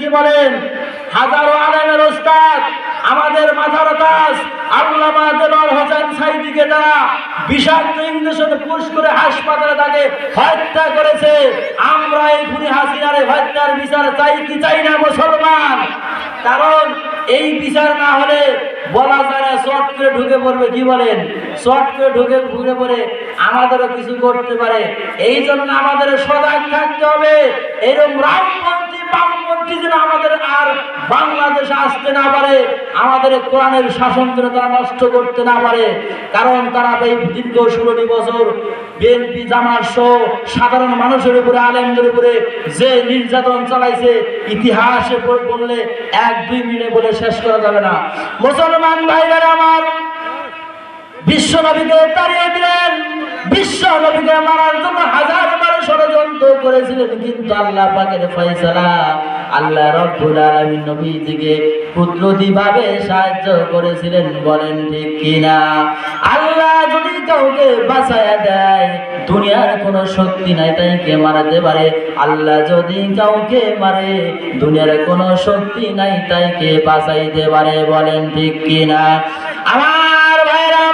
কি বলেন? হাজারো আলেমের ওস্তাদ, আমাদের মাথার তাজ আল্লামা দেলোয়ার হোসেন সাঈদীকে তারা বিষাক্ত ইঞ্জেকশনে পুশ করে হাসপাতালে তাকে হত্যা করেছে। আমরা এই খুনি হাসিনার হত্যার বিচার চাই কি চাই না মুসলমান? কারণ এই বিচার না হলে বলা যায় না, শর্ট করে ঢুকে পড়বে, কি বলেন? শর্ট করে ঢুকে পড়ে আমাদেরও কিছু করতে পারে। এই জন্য আমাদের সজাগ থাকতে হবে। এরকম রামপন্থী বামপন্থী যেন আমাদের আর বাংলাদেশে আসতে না পারে, আমাদের কোরআনের শাসন যেন তারা নষ্ট করতে না পারে। কারণ তারা এই দীর্ঘ 16 বছর বিএনপি জামাত সহ সাধারণ মানুষের উপরে, আলেমদের উপরে যে নির্যাতন চালাইছে, ইতিহাসে বললে 1-2 মিনিটে বলে শেষ করা যাবে না। মুসলমান ভাইরা আমার, বিশ্ব নবীকে তাড়িয়ে দিলেন, বিশ্ব নবীকে মারার জন্য হাজারবার ষড়যন্ত্র করেছিলেন, কিন্তু আল্লাহ পাকের ফয়সালা, আল্লাহ রব্বুল আলামিন নবীজিকে কুদরতিভাবে সাহায্য করেছিলেন। বলেন ঠিক কিনা? আল্লাহ যদি কাউকে বাঁচায়া দেয়, দুনিয়ার কোনো শক্তি নাই তাইকে মারতে পারে। আল্লাহ যদি কাউকে মারে, দুনিয়ার কোনো শক্তি নাই তাইকে বাঁচাইতে পারে। বলেন ঠিক কিনা? আমার ভাইরা,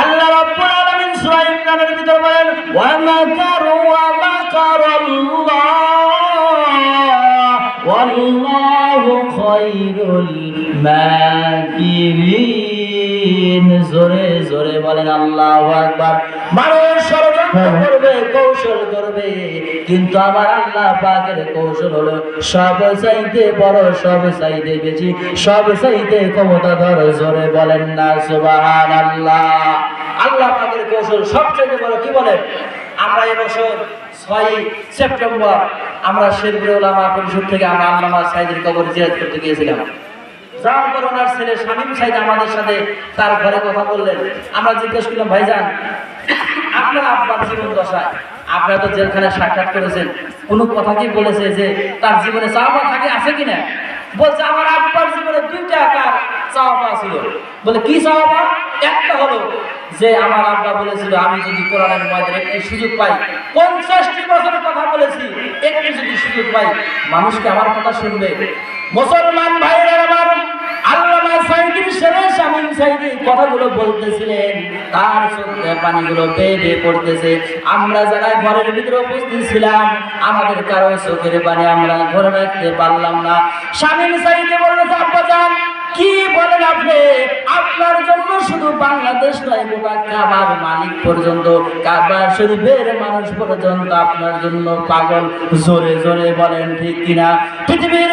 আল্লাহ রাব্বুল আলামিন সূরা ইমরানের ভিতর বলেন, ওয়া মাকারু ওয়া মাকারাল্লাহ ওয়াল্লাহু খায়রুল মাকিরিন। জোরে জোরে বলেন আল্লাহু আকবার। মানুষ ষড়যন্ত্র করবে, কৌশল করবে, কিন্তু আমার আল্লাহ পাকের কৌশল হলো সবচাইতে বড়, সবচাইতে বেশি, সবচাইতে ক্ষমতাধর। জোরে বলেন না সুবহানাল্লাহ। আল্লাহ পাকের কৌশল সবচাইতে বড়। কি বলেন? আমরা এবছর 6 সেপ্টেম্বর আমরা শেরপুরে উলামা পরিষদ থেকে আমরা আল্লামা সাঈদীর কবর জিয়ারত করতে গিয়েছিলাম। যাওয়ার পর ওনার ছেলে শামীম সাঈদ আমাদের সাথে তার ঘরে কথা বললেন। আমরা জিজ্ঞেস করলাম, ভাইজান আপনার আব্বার জীবন দশায় আপনারা তো জেলখানায় সাক্ষাৎ করেছেন, কোনো কথা কি বলেছে যে তার জীবনে চাওয়া থাকে আছে কিনা? বলছে আমার আব্বার জীবনে 2টা তার চাওয়া ছিল। বলে কি চাওয়া? একটা হলো যে আমার আব্বা বলেছিল, আমি যদি কোরআনের ময়দানে একটু সুযোগ পাই, 50টি বছরের কথা বলেছি, একটু যদি সুযোগ পাই, মানুষকে আমার কথা শুনবে। মুসলমান ভাইরা আমার, আল্লামা সাঈদীর ছেলে শামীম সাঈদী কথাগুলো বলতেছিলেন, তার চোখে পানিগুলো বেয়ে বেয়ে পড়তেছে। আমরা যারা ঘরের ভিতরে উপস্থিত ছিলাম, আমাদের কারো চোখের পানি আমরা ধরে রাখতে পারলাম না। শামীম সাঈদী বলল, আব্বাজান কি বলেন আপনি? আপনার জন্য শুধু বাংলাদেশ নয়, গোটা কাবার মালিক পর্যন্ত, কাবা শরীফের মানুষ পর্যন্ত আপনার জন্য পাগল। জোরে জোরে বলেন ঠিক কিনা? পৃথিবীর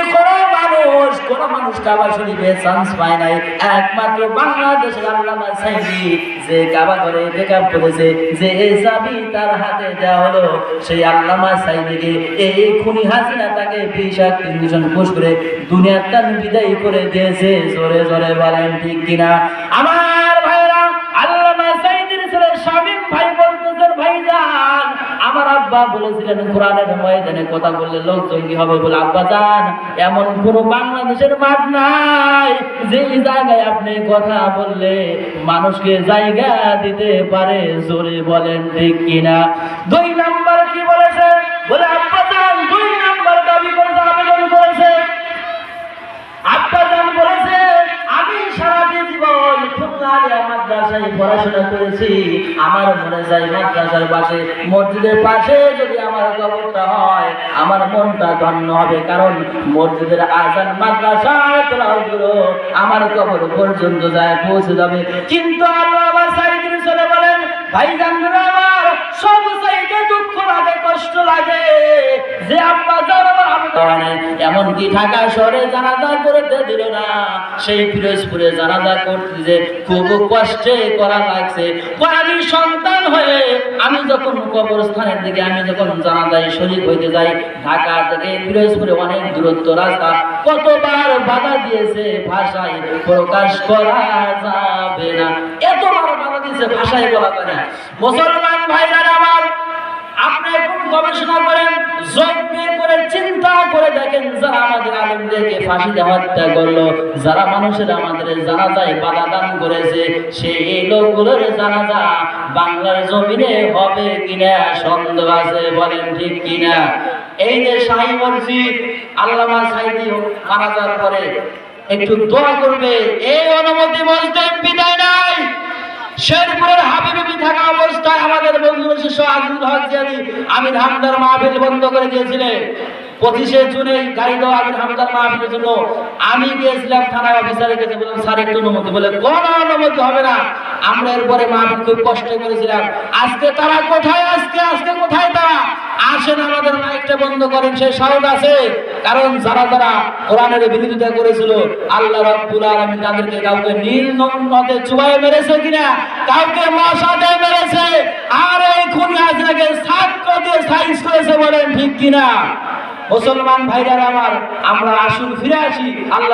কোন মানুষ কাবা শরীফে চান্স পায় নাই, একমাত্র বাংলাদেশের আল্লামা সাঈদী যে কাবা ঘরে ইতিকাফ করেছে, যে এই চাবি তার হাতে দেওয়া হলো, সেই আল্লামা সাঈদীকে এই খুনি হাসিনা তাকে বিষাক্ত ইঞ্জেকশন পুশ করে দুনিয়ার টান বিদায় করে দিয়েছে। জোরে জোরে বলেন ঠিক কিনা? আমার ভাইরা, আল্লামা সাঈদীর ছেলে শামীম ভাই বলতেছেন, ভাইজান আমার আব্বা বলেছিলেন কোরআনের ময়দানে কথা বললে লোক জঙ্গি হবে বলে। আব্বাজান এমন কোন বাংলাদেশের মাঠ নাই যে জায়গায় আপনি কথা বললে মানুষকে জায়গা দিতে পারে। জোরে বলেন ঠিক কিনা? 2 নাম্বার কি বলেছে? বলে আব্বাজান 2 নাম্বার দাবি করেছে, আবেদন করেছে। আব্বাজান বলেছে, আমি সারা জীবন খুলনা মাদ্রাসায় পড়াশোনা করেছি, আমার মনে যায় মাদ্রাসার পাশে, মসজিদের পাশে যদি আমার কবরটা হয় আমার মনটা ধন্য হবে, কারণ মসজিদের আযান মাদ্রাসার তেলাওয়াতগুলো আমার কবর পর্যন্ত যায়, পৌঁছে যাবে। কিন্তু আল্লামা সাঈদীর ছেলে বলেন, ভাইজান আমার সব চাইতে দুঃখ লাগে, কষ্ট লাগে যে আব্বাজান এমনকি ঢাকা শহরে জানাজা করতে দিল না, সেই পিরোজপুরে জানাজা করতে যে খুব কষ্টে করা লাগছে। আমি সন্তান হয়ে আমি যখন কবরস্থানের দিকে আমি যখন জানাজায় শরীক হইতে যাই, ঢাকা থেকে পিরোজপুরে অনেক দূরত্ব রাস্তা, কতবার বাধা দিয়েছে, ভাষায় প্রকাশ করা যাবে না, এতবার বাধা দিয়েছে, ভাষায় বলা যায় না। মুসলমান ভাইরা আমার, আপনি এখন গবেষণা করেন, যজ্ঞ করে চিন্তা করে দেখেন, যারা আমাদের আলেমদেরকে ফাঁসিতে হত্যা করলো, যারা মানুষের আমাদের জানাজায় বাধা দান করেছে, সেই লোকগুলোর জানাজা বাংলার জমিনে হবে কিনা সন্দেহ আছে। বলেন ঠিক কিনা? এই যে শাহী মসজিদ আল্লামা সাইদি মারা যাওয়ার পরে একটু দোয়া করবে, এই অনুমতি মসজিদ বিদায় নাই। শেরপুরের হাবিবি থাকা অবস্থায় আমাদের বন্ধু শিষ্য আজিজুল হক জিয়াদি আমির হামদার মাহফিল বন্ধ করে দিয়েছিলেন। 25শে জুনে গাড়ি দেওয়া আমির হামদার মাহফিলের জন্য আমি গিয়েছিলাম থানায়, অফিসারের কাছে বললাম স্যার একটু অনুমতি, বলে কোন অনুমতি হবে না। আমরা এরপরে মাহফিল খুব কষ্ট করেছিলাম। আজকে তারা কোথায়? আজকে কোথায় তারা? আসেন আমাদের মাইকটা বন্ধ করেন, সে সাউন্ড আছে। কারণ যারা কোরআনের বিরোধিতা করেছিল, আল্লাহ রাব্বুল আলামিন তাদেরকে কাউকে নীল নদে চুবায়ে মেরেছে কিনা, কাউকে মশা দিয়ে মেরেছে, আর এই খুনি হাসিনাকে ছাত্র দিয়ে সাইজ করেছে, বলেন ঠিক কিনা? মুসলমান ভাইরা আমার, আমরা আসুন ফিরে আসি আল্লাহ